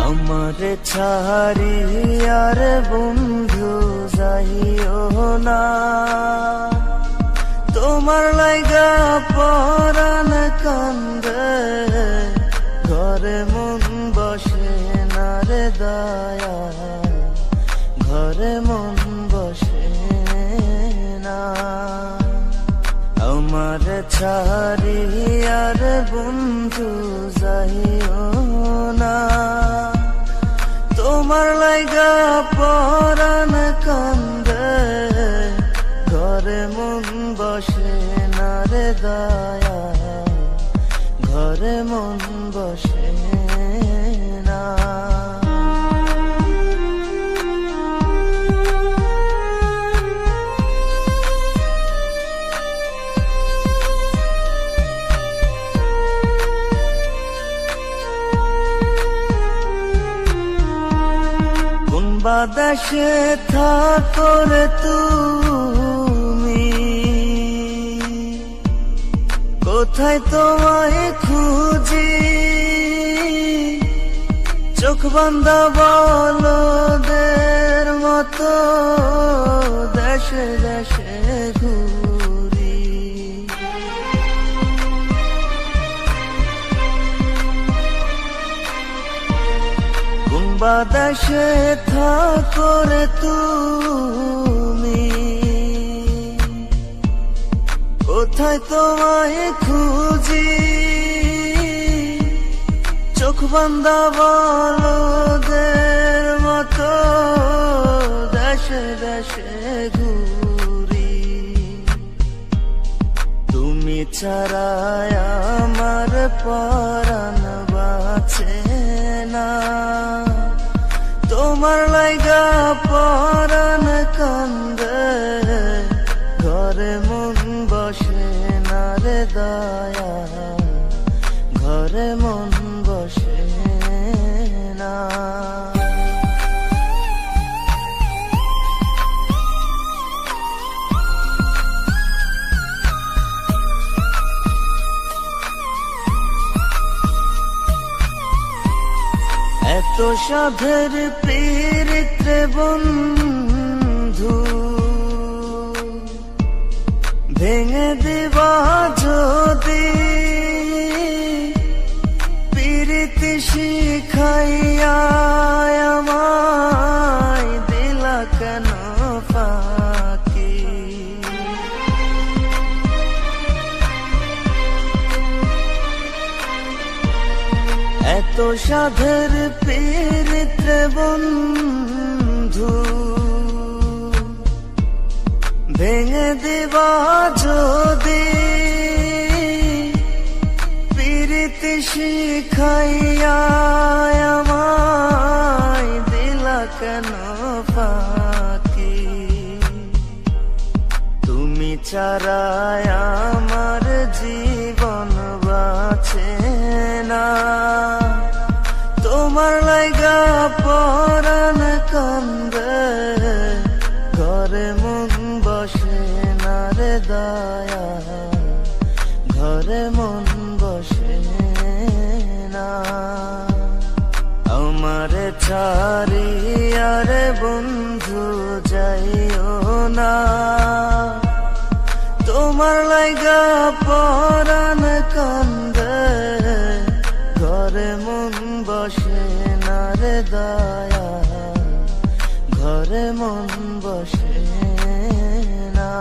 আমারে ছাড়িয়ার বন্ধু যাইও না, তোমার লাইগা পরাণ কান্দে, ঘরে মন বসে না রে দয়া, ঘরে মন বসে না। আমার ছাড়িয়ার বন্ধু যাইও না, তোমার লাইগা পরাণ কান্দে, ঘরে মন বসে না রে দয়া, ঘরে মন বসে না। বাতাসে থাকো রে তুমি, কোথায় তোমায় খুঁজি, চোখ বান্ধা বলদের মতো দেশে দেশে ঘুরি। বাতাসে থাকো রে তুমি, কোথায় তোমায় খুঁজি, চোখ বান্ধা বলদের মতো দেশে দেশে ঘুরি। তুমি ছাড়া আমার পরাণ বাঁচে না, তোমার লাইগা পরাণ কান্দে, ঘরে মন বসে না রে দয়া, ঘরে মন বসে না। এত সাধের পীড়িতে বন্ধু, ভেঙে দিবা যদি, পীড়িতি শিখাইয়া আমায় দিলা কেন ফাঁকি। এত সাধের পীড়িতে বন্ধু, ভেঙে দিবা যদি, পীড়িতি শিখাইয়া আমায় দিলা কেন ফাঁকি। তুমি ছাড়া আমার জীবন বাঁচে না, তোমার লাইগা পরাণ কান্দে, ঘরে মন বসে না রে দয়া, ঘরে মন বসে না। আমার ছাড়িয়ার বন্ধু যাইও না, তোমার লাইগা পরাণ কান্দে, ঘরে মন বসে না রে দয়া, ঘরে মন বসে না,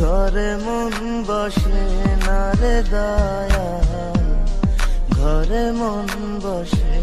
ঘরে মন বসে না রে দয়া, ঘরে মন বসে